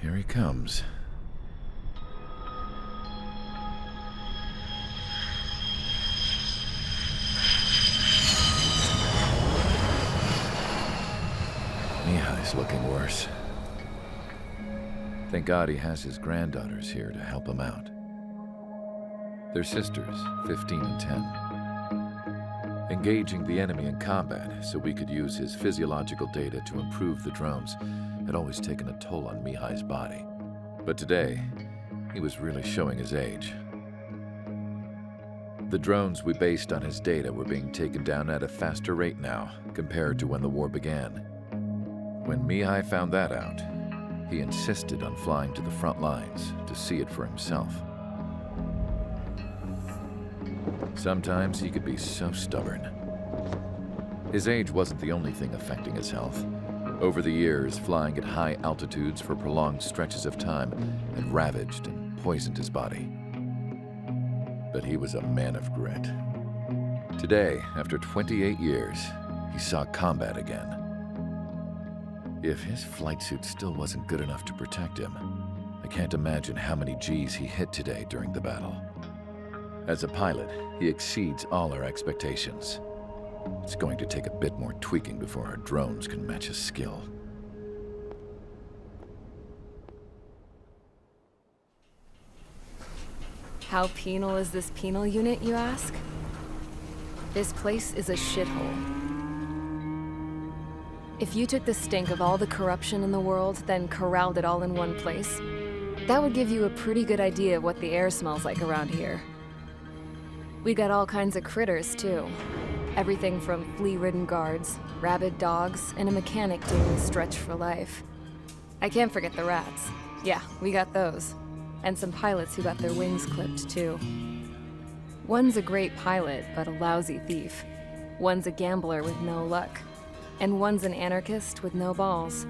Here he comes. Mihai's looking worse. Thank God he has his granddaughters here to help him out. They're sisters, 15 and 10. Engaging the enemy in combat so we could use his physiological data to improve the drones had always taken a toll on Mihai's body. But today, he was really showing his age. The drones we based on his data were being taken down at a faster rate now compared to when the war began. When Mihai found that out, he insisted on flying to the front lines to see it for himself. Sometimes he could be so stubborn. His age wasn't the only thing affecting his health. Over the years, flying at high altitudes for prolonged stretches of time had ravaged and poisoned his body. But he was a man of grit. Today, after 28 years, he saw combat again. If his flight suit still wasn't good enough to protect him, I can't imagine how many Gs he hit today during the battle. As a pilot, he exceeds all our expectations. It's going to take a bit more tweaking before our drones can match his skill. How penal is this penal unit, you ask? This place is a shithole. If you took the stink of all the corruption in the world, then corralled it all in one place, that would give you a pretty good idea of what the air smells like around here. We got all kinds of critters, too. Everything from flea-ridden guards, rabid dogs, and a mechanic doing the stretch for life. I can't forget the rats. Yeah, we got those. And some pilots who got their wings clipped, too. One's a great pilot, but a lousy thief. One's a gambler with no luck. And one's an anarchist with no balls.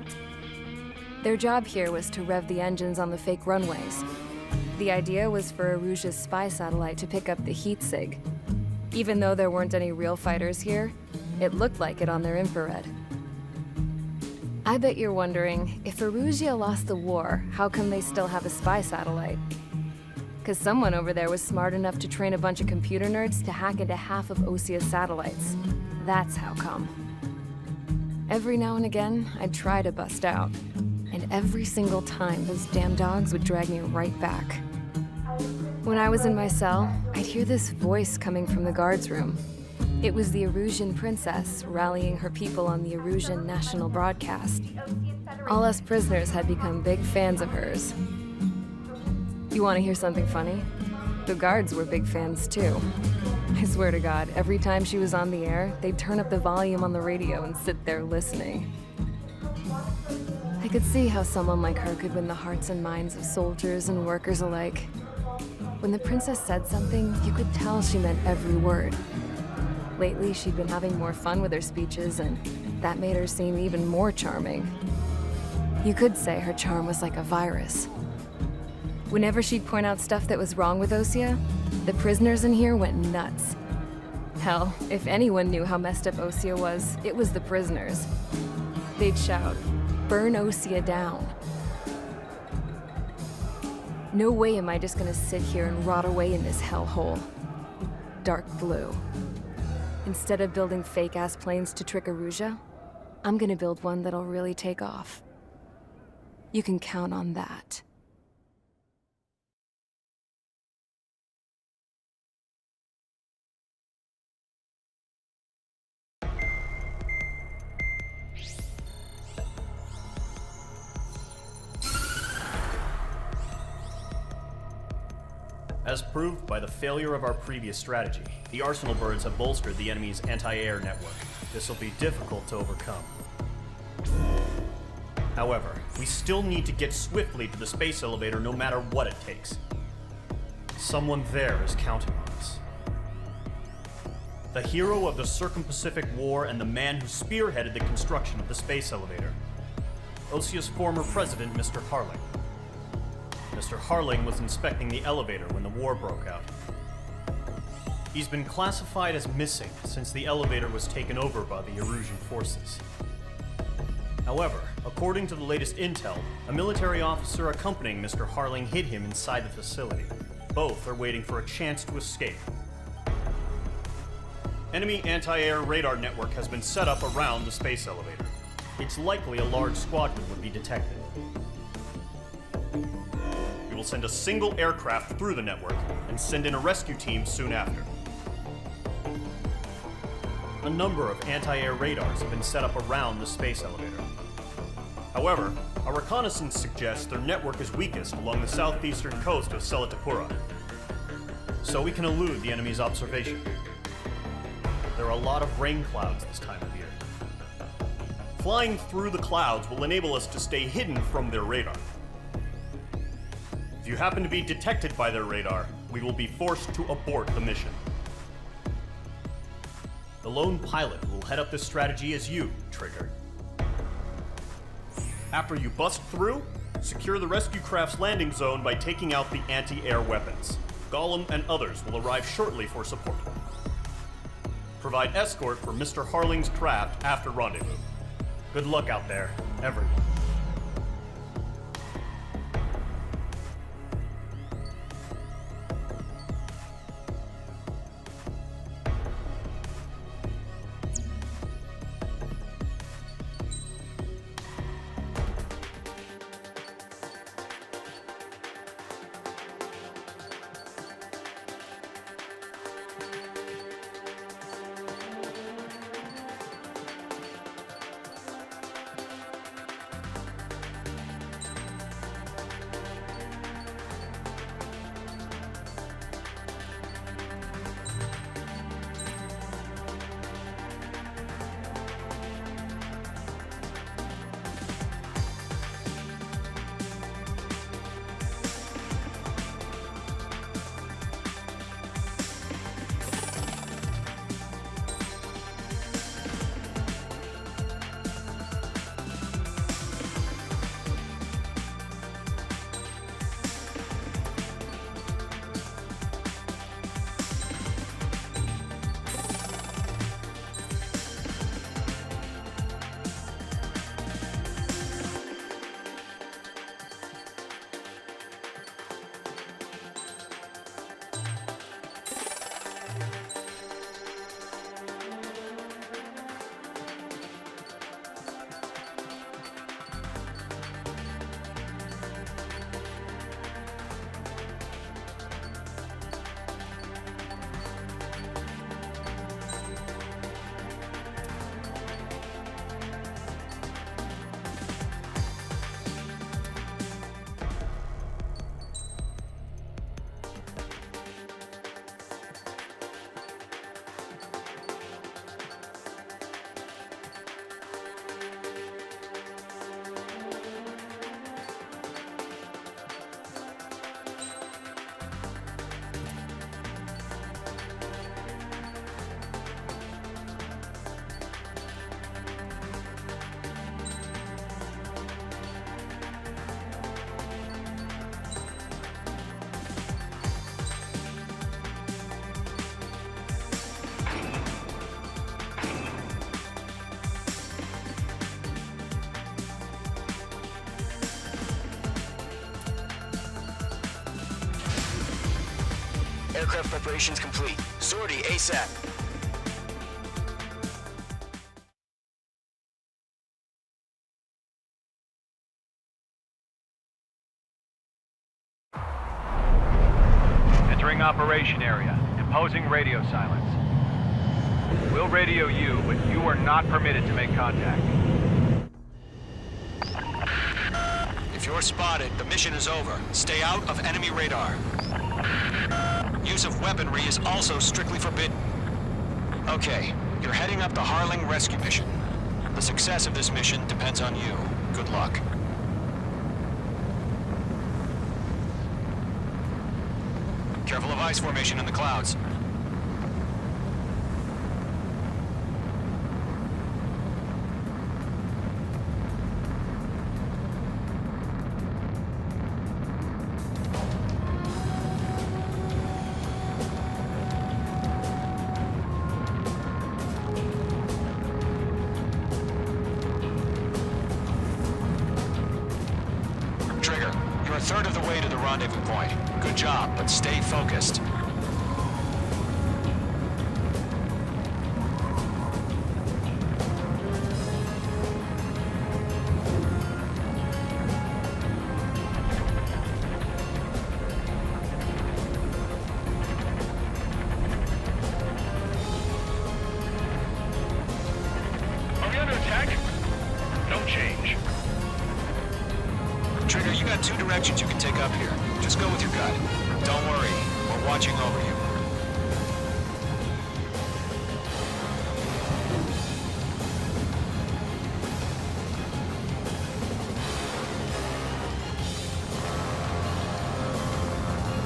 Their job here was to rev the engines on the fake runways. The idea was for Erusia's spy satellite to pick up the heat sig. Even though there weren't any real fighters here, it looked like it on their infrared. I bet you're wondering, if Erusia lost the war, how come they still have a spy satellite? 'Cause someone over there was smart enough to train a bunch of computer nerds to hack into half of Osia's satellites. That's how come. Every now and again, I'd try to bust out. And every single time, those damn dogs would drag me right back. When I was in my cell, I'd hear this voice coming from the guards room. It was the Erusian princess rallying her people on the Erusian national broadcast. All us prisoners had become big fans of hers. You want to hear something funny? The guards were big fans too. I swear to God, every time she was on the air, they'd turn up the volume on the radio and sit there listening. I could see how someone like her could win the hearts and minds of soldiers and workers alike. When the princess said something, you could tell she meant every word. Lately, she'd been having more fun with her speeches, and that made her seem even more charming. You could say her charm was like a virus. Whenever she'd point out stuff that was wrong with Osia, the prisoners in here went nuts. Hell, if anyone knew how messed up Osia was, it was the prisoners. They'd shout, "Burn Osia down." No way am I just gonna sit here and rot away in this hellhole. Dark blue. Instead of building fake-ass planes to trick Erusia, I'm gonna build one that'll really take off. You can count on that. As proved by the failure of our previous strategy, the Arsenal birds have bolstered the enemy's anti-air network. This will be difficult to overcome. However, we still need to get swiftly to the space elevator no matter what it takes. Someone there is counting on us. The hero of the Circum-Pacific War and the man who spearheaded the construction of the space elevator. Osia's former president, Mr. Harling. Mr. Harling was inspecting the elevator when the war broke out. He's been classified as missing since the elevator was taken over by the Erusian forces. However, According to the latest intel, a military officer accompanying Mr. Harling hid him inside the facility. Both are waiting for a chance to escape. Enemy anti-air radar network has been set up around the space elevator. It's likely a large squadron would be detected. We will send a single aircraft through the network and send in a rescue team soon after. A number of anti-air radars have been set up around the space elevator. However, our reconnaissance suggests their network is weakest along the southeastern coast of Selatapura, so we can elude the enemy's observation. There are a lot of rain clouds this time of year. Flying through the clouds will enable us to stay hidden from their radar. If you happen to be detected by their radar, we will be forced to abort the mission. The lone pilot will head up this strategy as you, Trigger. After you bust through, secure the rescue craft's landing zone by taking out the anti-air weapons. Gollum and others will arrive shortly for support. Provide escort for Mr. Harling's craft after rendezvous. Good luck out there, everyone. Aircraft preparations complete. Sortie ASAP. Entering operation area. Imposing radio silence. We'll radio you, but you are not permitted to make contact. If you're spotted, the mission is over. Stay out of enemy radar. Use of weaponry is also strictly forbidden. Okay, you're heading up the Harling rescue mission. The success of this mission depends on you. Good luck. Careful of ice formation in the clouds. You're a third of the way to the rendezvous point. Good job, but stay focused. Are we under attack? No change. Trigger, you got two directions you can take up here. Just go with your gut. Don't worry, we're watching over you.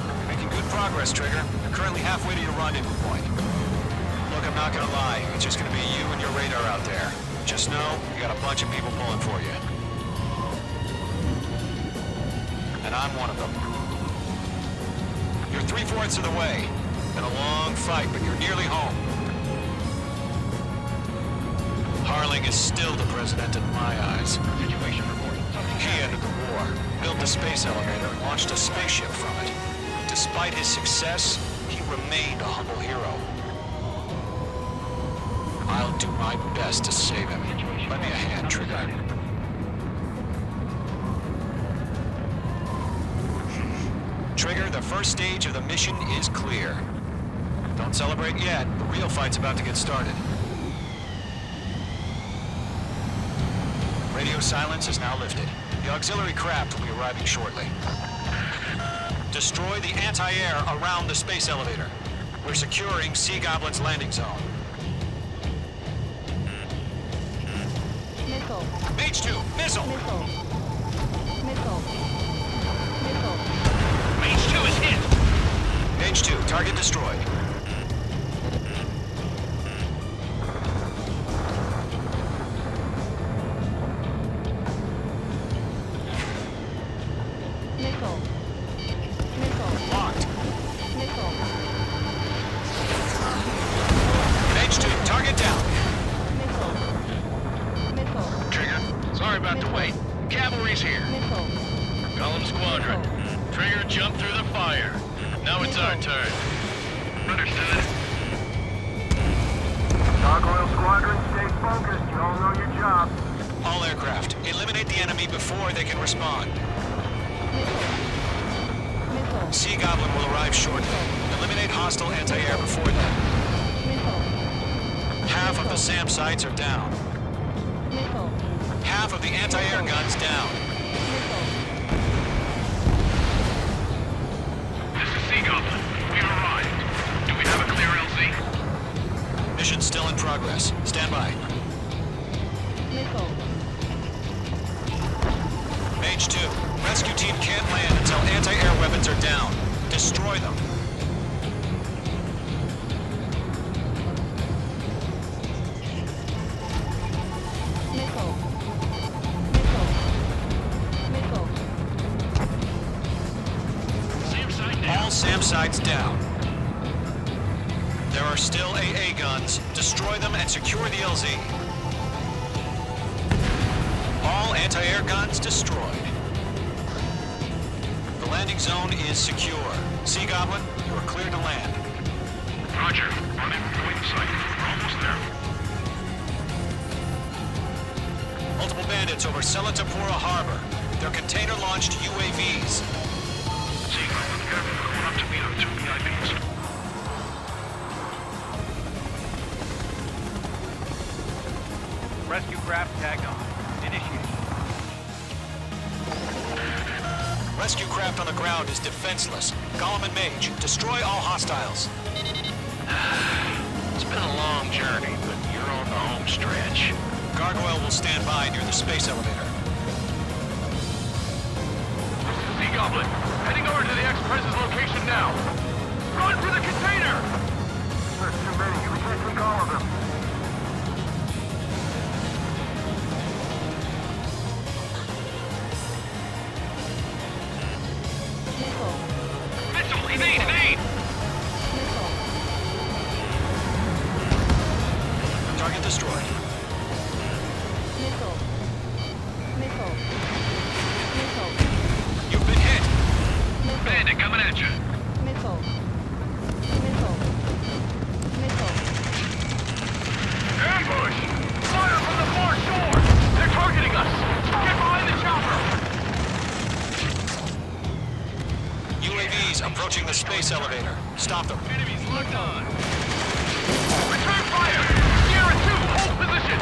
You're making good progress, Trigger. You're currently halfway to your rendezvous point. Look, I'm not gonna lie. It's just gonna be you and your radar out there. Just know, you got a bunch of people pulling for you. And I'm one of them. You're 3/4 of the way. Been a long fight, but you're nearly home. Harling is still the president in my eyes. Situation report. He ended the war, built a space elevator, and launched a spaceship from it. Despite his success, he remained a humble hero. I'll do my best to save him. Lend me a hand, Trigger. Trigger, the first stage of the mission is clear. Don't celebrate yet. The real fight's about to get started. Radio silence is now lifted. The auxiliary craft will be arriving shortly. Destroy the anti-air around the space elevator. We're securing Sea Goblin's landing zone. Missile. H2, missile! Missile. Missile. Missile. H2 is hit! H2, target destroyed. Missile. Missile. Locked. Missile. H2, target down. Missile. Missile. Trigger, sorry about the wait. Cavalry's here. Missile. Column Squadron. Trigger jumped through the fire. Now it's our turn. Understood. Gargoyle Squadron, stay focused. You all know your job. All aircraft, eliminate the enemy before they can respond. Missile. Sea Goblin will arrive shortly. Eliminate hostile anti-air before then. Missile. Half of the SAM sites are down. Missile. Half of the anti-air guns down. Missile. This is Sea Goblin. We've arrived. Do we have a clear LZ? Mission still in progress. Stand by. Missile. H2, rescue team can't land until anti-air weapons are down. Destroy them. Missile. Missile. Missile. Same side down. All SAM sites down. There are still AA guns. Destroy them and secure the LZ. All anti-air guns destroyed. The landing zone is secure. Sea Goblin, you are cleared to land. Roger. Running point site. We're almost there. Multiple bandits over Selatapura Harbor. They're container-launched UAVs. Sea Goblin, careful. Going up to meet our two VIPs. Rescue craft tagged on. Initiate. Rescue craft on the ground is defenseless. Gollum and Mage, destroy all hostiles. It's been a long journey, but you're on the home stretch. Gargoyle will stand by near the space elevator. Sea Goblin, heading over to the Express's location now. Run for the container! There's too many. We can't take all of them. Missile. Mitchell, evade, evade! Missile. Target destroyed. Missile. Missile. Missile. You've been hit. They're coming at you. Missile. Missile. Missile. Ambush! Fire from the far shore! They're targeting us! Get behind the chopper! UAVs approaching the space elevator. Stop them. Enemies locked on! Return fire! Sierra 2, hold position!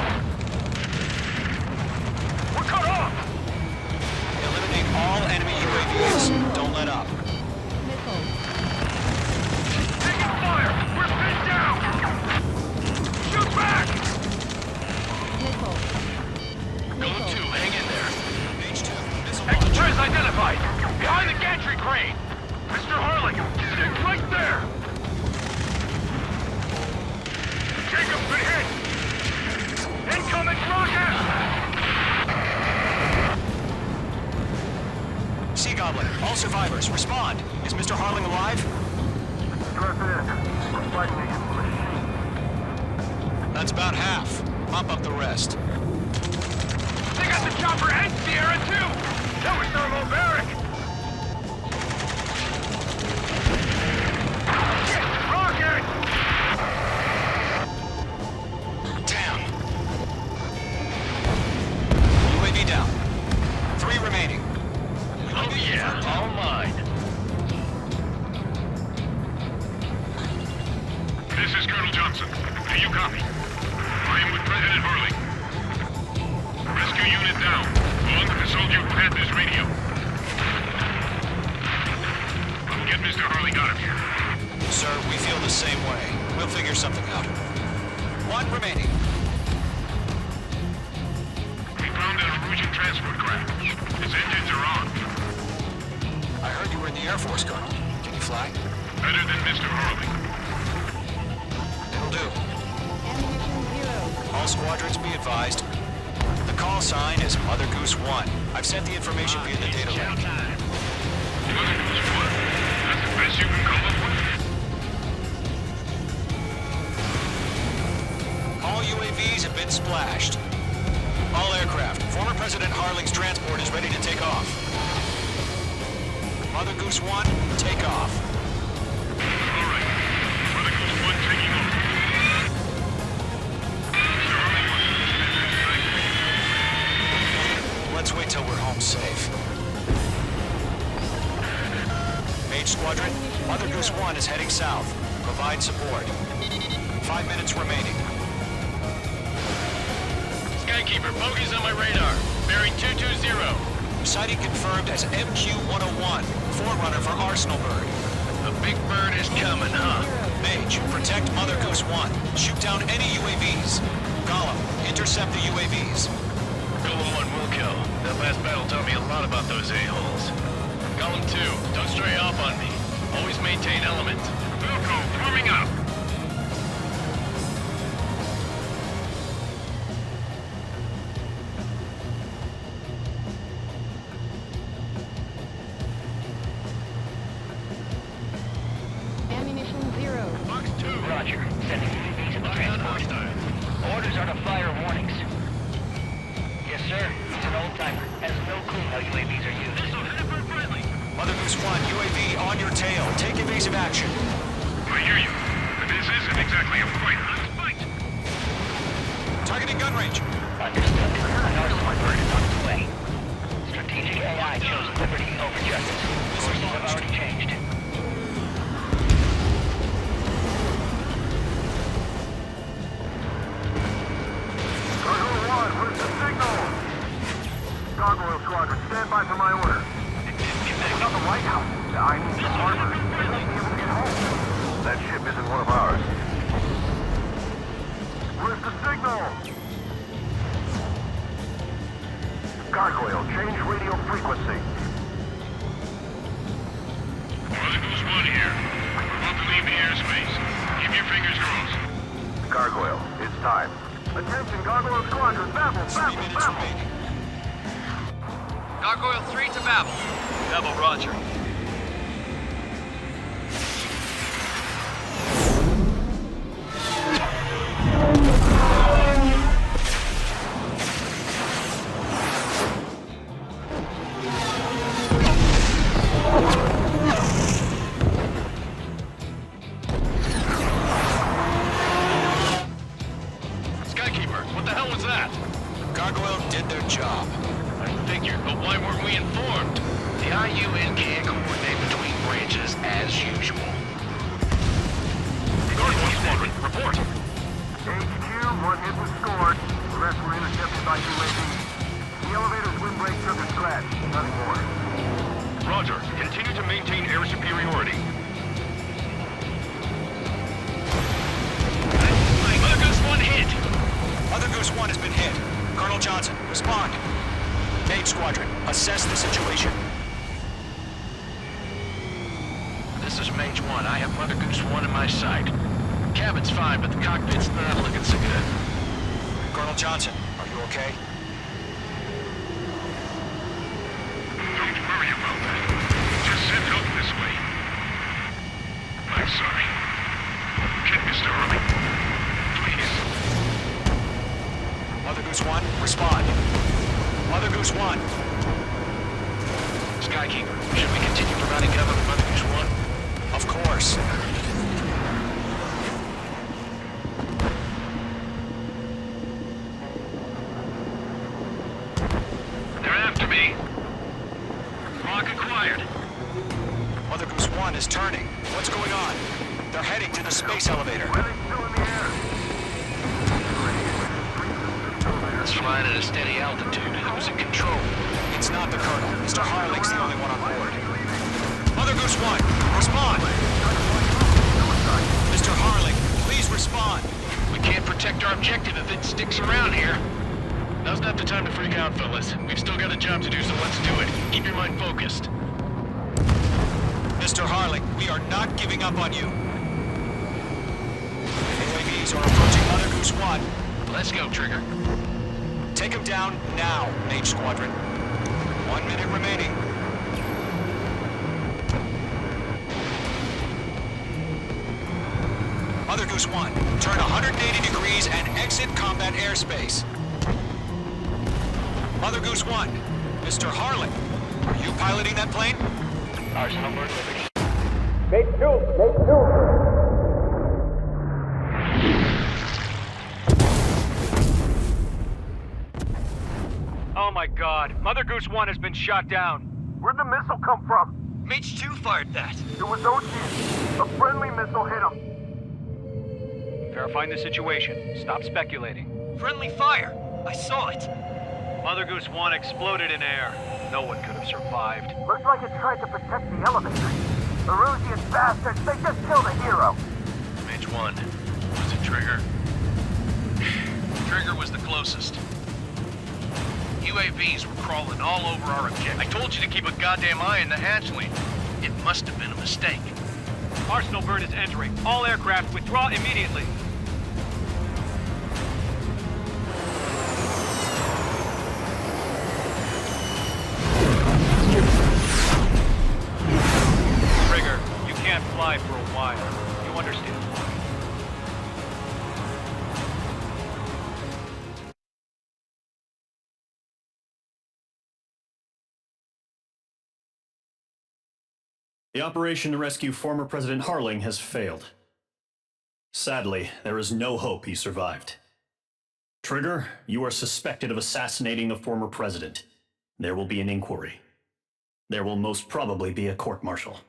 We're cut off! Eliminate all enemy UAVs. Don't let up. Missile. Taking fire! We're pinned down! Shoot back! Missile. Golem 2, hang in there. H2, missile Extras identified! Behind the gantry crane! Mr. Harling, stick right there! Jacob's been hit! Incoming rocket! Sea Goblin, all survivors, respond. Is Mr. Harling alive? Stress in. We're fighting against the machine. That's about half. Mop up the rest. They got the chopper and Sierra 2! That was thermobaric! Shit! Rocket! Damn. UAV down. 3 remaining. Oh yeah, all mine. This is Colonel Johnson. Do you copy? I am with President Harling. Rescue unit down. Long has soldier Panther's radio. I'll get Mr. Harling out of here. Sir, we feel the same way. We'll figure something out. 1 remaining. We found an Erusian transport craft. Its engines are on. I heard you were in the Air Force, Colonel. Can you fly? Better than Mr. Harling. It'll do. Ammunition 0. All squadrons be advised. The call sign is Mother Goose 1. I've sent the information via the data link. Mother Goose what? That's the best you can come up with? All UAVs have been splashed. All aircraft. Former President Harling's transport is ready to take off. Mother Goose 1, take off. All right. Mother Goose 1 taking off. Mr. Harling wants to spend the night. Let's wait till we're home safe. Mage Squadron, Mother Goose 1 is heading south. Provide support. 5 minutes remaining. Skykeeper, bogeys on my radar. Bearing 220. Sighting confirmed as MQ-101, forerunner for Arsenal Bird. The big bird is coming, huh? Mage, protect Mother Goose 1. Shoot down any UAVs. Gollum, intercept the UAVs. Golem 1 will kill. That last battle taught me a lot about those a-holes. Golem 2, don't stray off on me. Always maintain element. Wilco, warming up. Ammunition 0. Box 2. Roger. Sending UAVs in the transport. Orders are to fire warnings. Yes, sir. He's an old-timer. Has no clue how UAVs are used. Missile Hannibal friendly. Mother Goose 1, UAV on your tail. Take evasive action. I hear you. But this isn't exactly a fight. Let's fight. Targeting gun range. Understood. An Arsenal bird is on its way. Strategic AI chose liberty over justice. Courses have already changed. Gargoyle 1, where's the signal? Gargoyle Squadron, stand by for my order. Not the White House. I need the harbor. They won't be able to get home. That ship isn't one of ours. Where's the signal? Gargoyle, change radio frequency. Mother Goose 1 here. We're about to leave the airspace. Keep your fingers crossed. Gargoyle, it's time. Attention, Gargoyle Squadron, Babel, 3 Babel, minutes Babel. remaining. Gargoyle 3 to Babel. Babel, roger. did their job. I figured, but why weren't we informed? The IUN can't coordinate between branches as usual. Guard 1 Squadron, report. HQ, one hit was scored. The rest were intercepted by UAVs. The elevator's windbreak took a scratch. Nothing more. Roger. Continue to maintain air superiority. Mother Goose 1 hit! Mother Goose 1 has been hit. Colonel Johnson, respond. Mage Squadron, assess the situation. This is Mage 1. I have Mother Goose 1 in my sight. Cabin's fine, but the cockpit's not looking so good. Colonel Johnson, are you okay? Don't worry about that. Just send help this way. I'm sorry. Get Mr. Hurley. Please. Mother Goose 1, respond. Mother Goose 1. Skykeeper, should we continue providing cover for Mother Goose 1? Of course. They're after me. Lock acquired. Mother Goose 1 is turning. What's going on? They're heading to the space elevator. Why are they still in the air? It's flying at a steady altitude. Who's in control? It's not the Colonel. Mr. Harling's the only one on board. Mother Goose 1, respond! Mr. Harling, please respond. We can't protect our objective if it sticks around here. Now's not the time to freak out, fellas. We've still got a job to do, so let's do it. Keep your mind focused. Mr. Harling, we are not giving up on you. UAVs are approaching Mother Goose 1. Let's go, Trigger. Take him down now, Mage Squadron. 1 minute remaining. Mother Goose 1, turn 180 degrees and exit combat airspace. Mother Goose 1, Mr. Harling, are you piloting that plane? Arsenal Bird Liberty. Oh my god, Mother Goose 1 has been shot down. Where'd the missile come from? Mage 2 fired that. It was Ocean. A friendly missile hit him. Verifying the situation. Stop speculating. Friendly fire. I saw it. Mother Goose 1 exploded in air. No one could have survived. Looks like it tried to protect the elevator. The Erusian bastards, they just killed a hero. Mage 1. Was it Trigger? Trigger was the closest. UAVs were crawling all over our objective. I told you to keep a goddamn eye on the hatchling. It must have been a mistake. Arsenal Bird is entering. All aircraft withdraw immediately. Trigger, you can't fly for a while. You understand? The operation to rescue former President Harling has failed. Sadly, there is no hope he survived. Trigger, you are suspected of assassinating the former president. There will be an inquiry. There will most probably be a court-martial.